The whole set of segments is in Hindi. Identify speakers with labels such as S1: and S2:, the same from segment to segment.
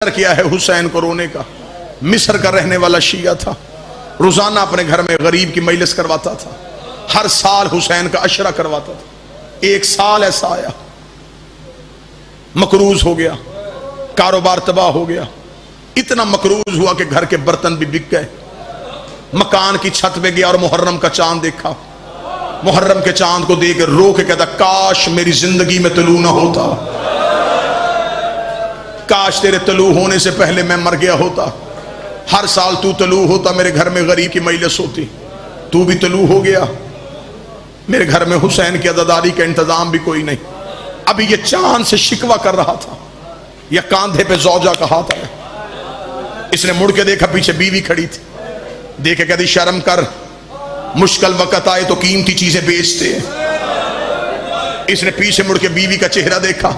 S1: किया है हुसैन को रोने का। मिस्र का रहने वाला शिया था, रोजाना अपने घर में गरीब की मजलिस करवाता था, हर साल हुसैन का अशरा करवाता था। एक साल ऐसा आया, मकरूज हो गया, कारोबार तबाह हो गया, इतना मकरूज हुआ कि घर के बर्तन भी बिक गए। मकान की छत पे गया और मुहर्रम का चांद देखा। मुहर्रम के चांद को देख रो के कहता, काश मेरी जिंदगी में तलू ना होता, काश तेरे तलू होने से पहले मैं मर गया होता। हर साल तू तलू होता, मेरे घर में गरीब की मजलिस होती, तू भी तलू हो गया। मेरे घर में हुसैन की अज़ादारी का इंतजाम भी कोई नहीं। अभी ये चांद से शिकवा कर रहा था, या कांधे पे जौजा का हाथ आया। इसने मुड़ के देखा, पीछे बीवी खड़ी थी। देखे कहती, शर्म कर, मुश्किल वक्त आए तो कीमती चीजें बेचते हैं। इसने पीछे मुड़ के बीवी का चेहरा देखा।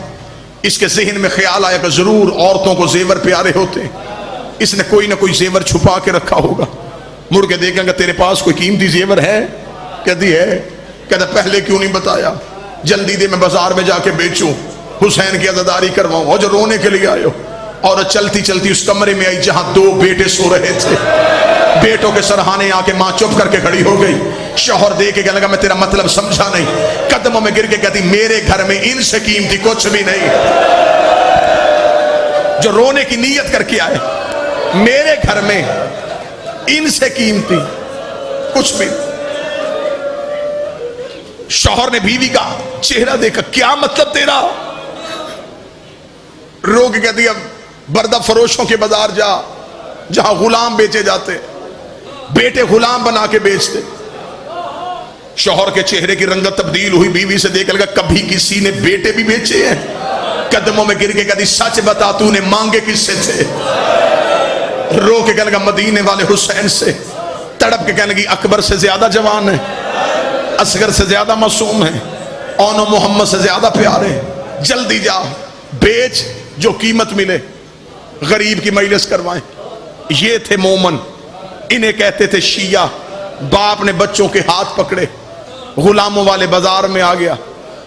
S1: इसके जहन में ख्याल आया कि जरूर औरतों को जेवर प्यारे होते, इसने कोई ना कोई जेवर छुपा के रखा होगा। मुड़ के देखेंगे, तेरे पास कोई कीमती जेवर है? कहती है। कहता, पहले क्यों नहीं बताया? जल्दी दे, मैं बाजार में जाके बेचूं, हुसैन की अज़ादारी करवाऊं। और जो रोने के लिए आयो। और चलती चलती उस कमरे में आई जहां दो बेटे सो रहे थे। बेटों के सरहाने आके मां चुप करके खड़ी हो गई। शौहर दे के कहने लगा, मैं तेरा मतलब समझा नहीं। कदमों में गिर के कहती, मेरे घर में इनसे कीमती कुछ भी नहीं। जो रोने की नीयत करके आए, मेरे घर में इनसे कीमती कुछ भी। शौहर ने बीवी का चेहरा देखा, क्या मतलब तेरा? रो के कहती, अब बर्दा फरोशों के बाजार जा, जहां गुलाम बेचे जाते, बेटे गुलाम बना के बेचते। शौहर के चेहरे की रंगत तब्दील हुई। बीवी से देख लगा, कभी किसी ने बेटे भी बेचे हैं? कदमों में गिर के कहती, सच बता, तूने मांगे किससे थे? रो के कहने लगा, मदीने वाले हुसैन से। तड़प के कहने लगी, अकबर से ज्यादा जवान है, असगर से ज्यादा मासूम है, औनो मोहम्मद से ज्यादा प्यारे। जल्दी जा, बेच, जो कीमत मिले, गरीब की मजलिस करवाएं। ये थे मोमन, इन्हें कहते थे शिया। बाप ने बच्चों के हाथ पकड़े, गुलामों वाले बाजार में आ गया।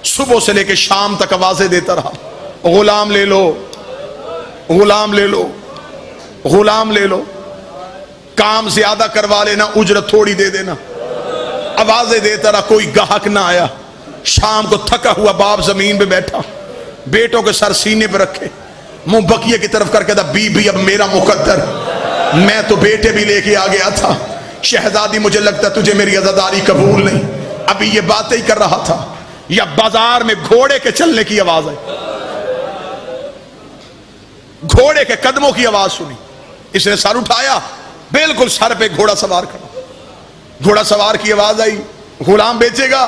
S1: सुबह से लेकर शाम तक आवाजें देता रहा, गुलाम ले लो, गुलाम ले लो, गुलाम ले लो, काम ज्यादा करवा लेना, उजरत थोड़ी दे देना। आवाजें देता रहा, कोई ग्राहक ना आया। शाम को थका हुआ बाप जमीन पे बैठा, बेटों के सर सीने पे रखे, मुंह बकिए की तरफ करके था, बीबी अब मेरा मुकद्दर, मैं तो बेटे भी लेके आ गया था। शहजादी, मुझे लगता तुझे मेरी अज़ादारी कबूल नहीं। अभी ये बातें ही कर रहा था, या बाजार में घोड़े के चलने की आवाज आई, घोड़े के कदमों की आवाज सुनी। इसने सर उठाया, बिल्कुल सर पे घोड़ा सवार खड़ा। घोड़ा सवार की आवाज आई, गुलाम बेचेगा?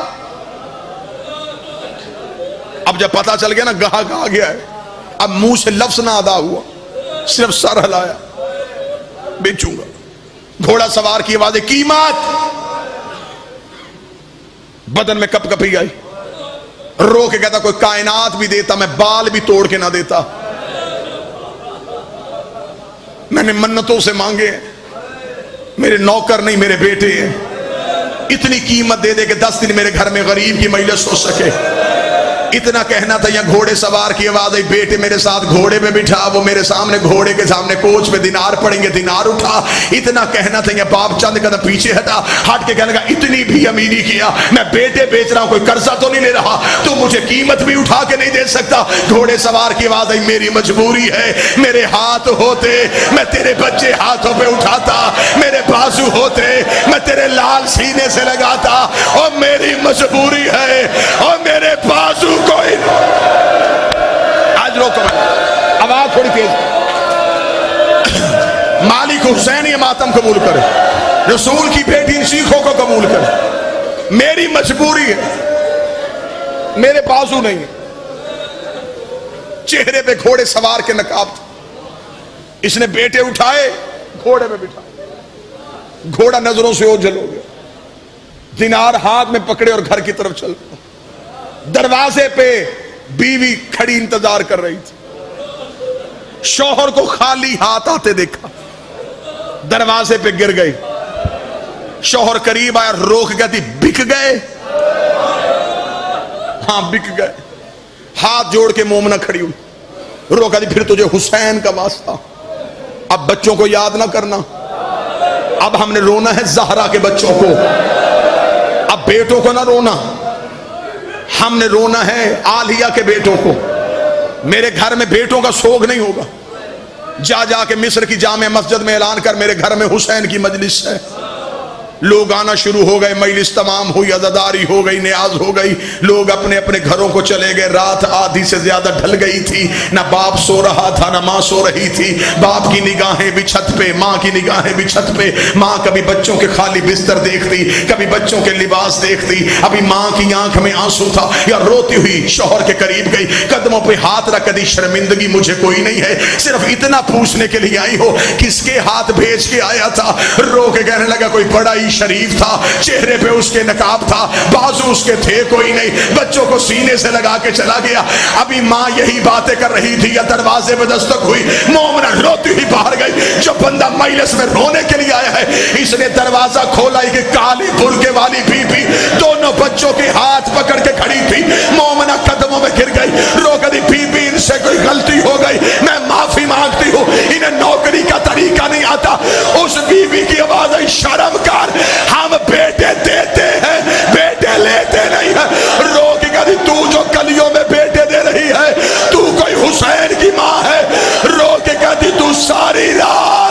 S1: अब जब पता चल गया ना ग्राहक आ गया है, अब मुंह से लफ्ज ना अदा हुआ, सिर्फ सर हिलाया, बेचूंगा। घोड़ा सवार की आवाज, कीमत। बदन में कपकपी आई। रो के कहता, कोई कायनात भी देता, मैं बाल भी तोड़ के ना देता। मैंने मन्नतों से मांगे, मेरे नौकर नहीं, मेरे बेटे हैं। इतनी कीमत दे दे के 10 दिन मेरे घर में गरीब की मजलिस हो सके। इतना कहना था, या घोड़े सवार की आवाज आई, बेटे मेरे साथ घोड़े पे बिठा। वो मेरे सामने घोड़े के सामने कोच पे दिनार पड़ेंगे, दिनार उठा। इतना कहना था, या बाप चंद कदम पीछे हटा, हट के कहने लगा, इतनी भी अमीरी किया, मैं बेटे बेच रहा हूं, कोई कर्जा तो नहीं ले रहा, तू मुझे कीमत भी उठा के नहीं दे सकता। घोड़े सवार की आवाज आई, मेरी मजबूरी है, मेरे हाथ होते मैं तेरे बच्चे हाथों पे उठाता, मेरे बाजू होते मैं तेरे लाल सीने से लगाता, और मेरी मजबूरी है, और मेरे बाजू कोई। आज रोको, आवाज थोड़ी तेज। मालिक हुसैन ये मातम कबूल करे, रसूल की बेटी इन सीखों को कबूल करे। मेरी मजबूरी है, मेरे बाजू नहीं है। चेहरे पे घोड़े सवार के नकाब था। इसने बेटे उठाए, घोड़े में बिठाए। घोड़ा नजरों से ओझल हो गया। दिनार हाथ में पकड़े और घर की तरफ चल पड़ा। दरवाजे पे बीवी खड़ी इंतजार कर रही थी। शौहर को खाली हाथ आते देखा, दरवाजे पे गिर गई। शौहर करीब आया, रोक कहती, बिक गए? हाँ बिक गए। हाथ जोड़ के मोमना खड़ी हुई। रो कहती फिर तुझे हुसैन का वास्ता, अब बच्चों को याद ना करना, अब हमने रोना है ज़हरा के बच्चों को, अब बेटों को ना रोना, हमने रोना है आलिया के बेटों को। मेरे घर में बेटों का सोग नहीं होगा। जा जाके मिस्र की जामे मस्जिद में ऐलान कर मेरे घर में हुसैन की मजलिस है। लोग आना शुरू हो गए, मजलिस तमाम हुई, अज़ादारी हो गई, नियाज हो गई, लोग अपने अपने घरों को चले गए। रात आधी से ज्यादा ढल गई थी, ना बाप सो रहा था ना माँ सो रही थी। बाप की निगाहें भी छत पे, माँ की निगाहें भी छत पे। माँ कभी बच्चों के खाली बिस्तर देखती, कभी बच्चों के लिबास देखती। अभी माँ की आंख में आंसू था, या रोती हुई शौहर के करीब गई, कदमों पे हाथ रख दी, शर्मिंदगी मुझे कोई नहीं है, सिर्फ इतना पूछने के लिए आई हो किसके हाथ भेज के आया था। रो के कहने लगा कोई बड़ा शरीफ था, चेहरे पे उसके नकाब था, बाजू उसके थे कोई नहीं, बच्चों को सीने से लगा के चला गया। अभी माँ यही बातें कर रही थी या दरवाजे में दस्तक हुई, मोमना रोती हुई बाहर गई। जो बंदा मजलिस में रोने के लिए आया है, इसने दरवाजा खोला कि काली बुर्के वाली बीबी दोनों बच्चों के हाथ पकड़ के खड़ी थी। मोमना कदमों में गिर गई, रो गई बीबी इनसे कोई गलती हो गई, मैं माफी मांगती हूँ, इन्हें नौकरी का तरीका नहीं आता। उस बीबी की आवाज आई शर्म कर, हम बेटे देते हैं बेटे लेते नहीं है। रो के कहती तू जो गलियों में बेटे दे रही है, तू कोई हुसैन की माँ है। रो के कहती तू सारी रात